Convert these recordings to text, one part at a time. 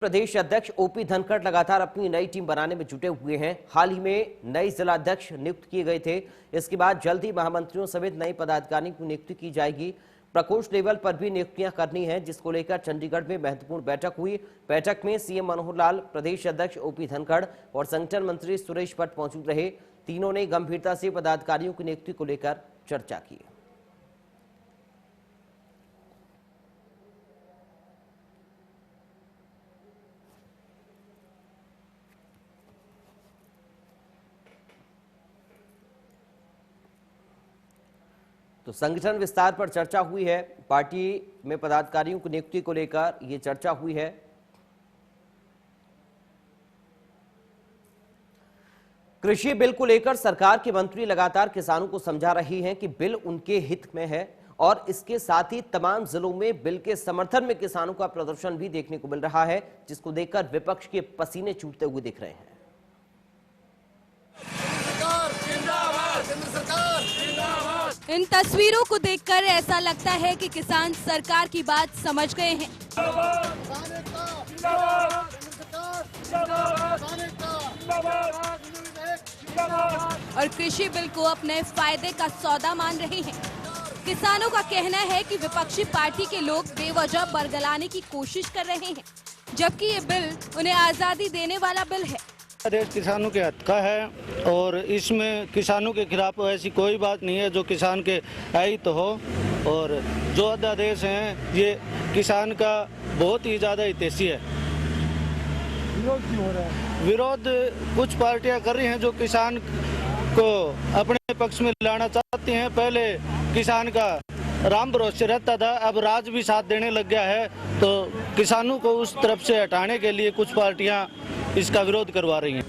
प्रदेश अध्यक्ष ओपी धनखड़ लगातार अपनी नई टीम बनाने में जुटे हुए हैं। हाल ही में नए जिला अध्यक्ष नियुक्त किए गए थे। इसके बाद जल्द ही महामंत्रियों समेत नए पदाधिकारियों की नियुक्ति की जाएगी। प्रकोष्ठ लेवल पर भी नियुक्तियां करनी है, जिसको लेकर चंडीगढ़ में महत्वपूर्ण बैठक हुई। बैठक में सीएम मनोहर लाल, प्रदेश अध्यक्ष ओपी धनखड़ और संगठन मंत्री सुरेश भट्ट मौजूद रहे। तीनों ने गंभीरता से पदाधिकारियों की नियुक्ति को लेकर चर्चा की। तो संगठन विस्तार पर चर्चा हुई है। पार्टी में पदाधिकारियों की नियुक्ति को लेकर यह चर्चा हुई है। कृषि बिल को लेकर सरकार के मंत्री लगातार किसानों को समझा रही हैं कि बिल उनके हित में है और इसके साथ ही तमाम जिलों में बिल के समर्थन में किसानों का प्रदर्शन भी देखने को मिल रहा है, जिसको देखकर विपक्ष के पसीने छूटते हुए दिख रहे हैं। इन तस्वीरों को देखकर ऐसा लगता है कि किसान सरकार की बात समझ गए हैं। और कृषि बिल को अपने फायदे का सौदा मान रहे हैं। किसानों का कहना है कि विपक्षी पार्टी के लोग बेवजह बरगलाने की कोशिश कर रहे हैं, जबकि ये बिल उन्हें आजादी देने वाला बिल है। देश किसानों के हक का है और इसमें किसानों के खिलाफ ऐसी कोई बात नहीं है जो किसान के हित हो। और जो अध्यादेश हैं ये किसान का बहुत ही ज्यादा हितैषी है। विरोध क्यों हो रहा है? विरोध कुछ पार्टियां कर रही हैं जो किसान को अपने पक्ष में लाना चाहती हैं। पहले किसान का राम भरोसे रहता था, अब राज भी साथ देने लग गया है। तो किसानों को उस तरफ से हटाने के लिए कुछ पार्टियां इसका विरोध करवा रही हैं।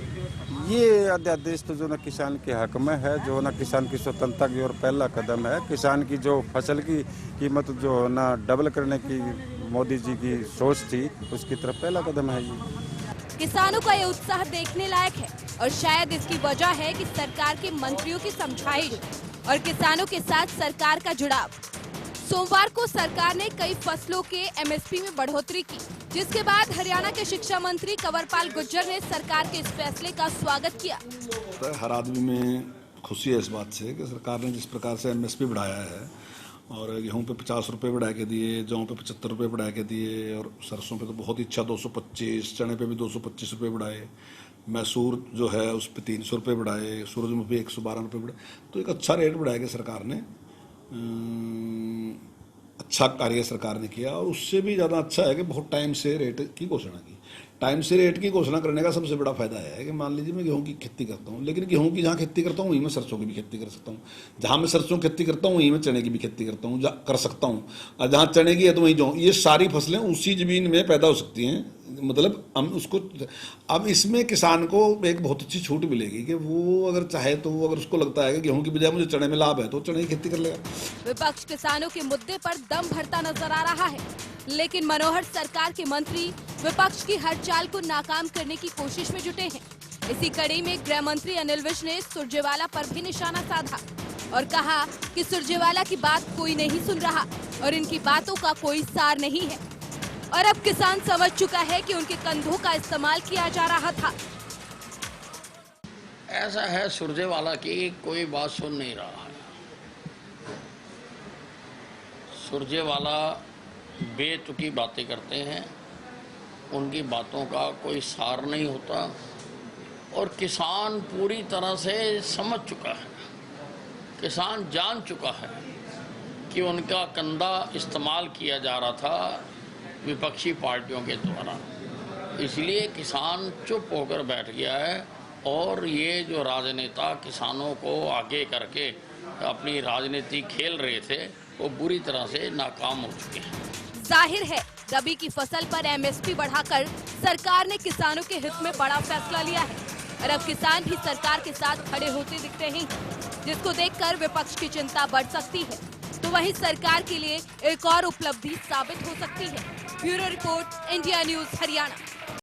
ये अध्यादेश तो जो ना किसान के हक में है, जो ना किसान की स्वतंत्रता की ओर पहला कदम है। किसान की जो फसल की कीमत जो ना डबल करने की मोदी जी की सोच थी, उसकी तरफ पहला कदम है ये। किसानों का ये उत्साह देखने लायक है और शायद इसकी वजह है कि सरकार के मंत्रियों की समझाइश और किसानों के साथ सरकार का जुड़ाव। सोमवार को सरकार ने कई फसलों के एमएसपी में बढ़ोतरी की, जिसके बाद हरियाणा के शिक्षा मंत्री कंवरपाल गुर्जर ने सरकार के इस फैसले का स्वागत किया। हर आदमी में खुशी है इस बात से कि सरकार ने जिस प्रकार से एमएसपी बढ़ाया है और गेहूं पे 50 रुपये बढ़ा के दिए, जौ पे 75 रुपये बढ़ा के दिए और सरसों पे तो बहुत ही अच्छा 225, चने पे भी 225 रुपये बढ़ाए, मैसूर जो है उस पर 300 रुपये बढ़ाए, सूरजमुखी 112 रुपये बढ़ाए। तो एक अच्छा रेट बढ़ाया कि सरकार ने अच्छा कार्य सरकार ने किया। और उससे भी ज़्यादा अच्छा है कि बहुत टाइम से रेट की घोषणा की। टाइम से रेट की घोषणा करने का सबसे बड़ा फायदा है कि मान लीजिए मैं गेहूं की खेती करता हूं, लेकिन गेहूं की जहां खेती करता हूं वहीं मैं सरसों की भी खेती कर सकता हूं। जहां मैं सरसों की खेती करता हूं वहीं मैं चने की भी खेती करता हूं कर सकता हूं। और जहां चने की है तो वहीं गेहूं, ये सारी फसलें उसी जमीन में पैदा हो सकती हैं। मतलब हम उसको अब इसमें किसान को एक बहुत अच्छी छूट मिलेगी कि वो अगर चाहे तो अगर उसको लगता है कि गेहूं की बजाय मुझे चने में लाभ है तो चने की खेती कर लेगा। विपक्ष किसानों के मुद्दे पर दम भरता नजर आ रहा है, लेकिन मनोहर सरकार के मंत्री विपक्ष की हर चाल को नाकाम करने की कोशिश में जुटे हैं। इसी कड़ी में गृह मंत्री अनिल विज ने सुरजेवाला पर भी निशाना साधा और कहा कि सुरजेवाला की बात कोई नहीं सुन रहा और इनकी बातों का कोई सार नहीं है। और अब किसान समझ चुका है कि उनके कंधों का इस्तेमाल किया जा रहा था। ऐसा है सुरजेवाला की कोई बात सुन नहीं रहा है। सुरजेवाला बेतुकी बातें करते हैं, उनकी बातों का कोई सार नहीं होता और किसान पूरी तरह से समझ चुका है, किसान जान चुका है कि उनका कंधा इस्तेमाल किया जा रहा था विपक्षी पार्टियों के द्वारा। इसलिए किसान चुप होकर बैठ गया है और ये जो राजनेता किसानों को आगे करके अपनी राजनीति खेल रहे थे वो बुरी तरह से नाकाम हो चुके हैं। जाहिर है रबी की फसल पर एमएसपी बढ़ाकर सरकार ने किसानों के हित में बड़ा फैसला लिया है और अब किसान भी सरकार के साथ खड़े होते दिख रहे हैं, जिसको देखकर विपक्ष की चिंता बढ़ सकती है तो वहीं सरकार के लिए एक और उपलब्धि साबित हो सकती है। Bureau report, India news Haryana.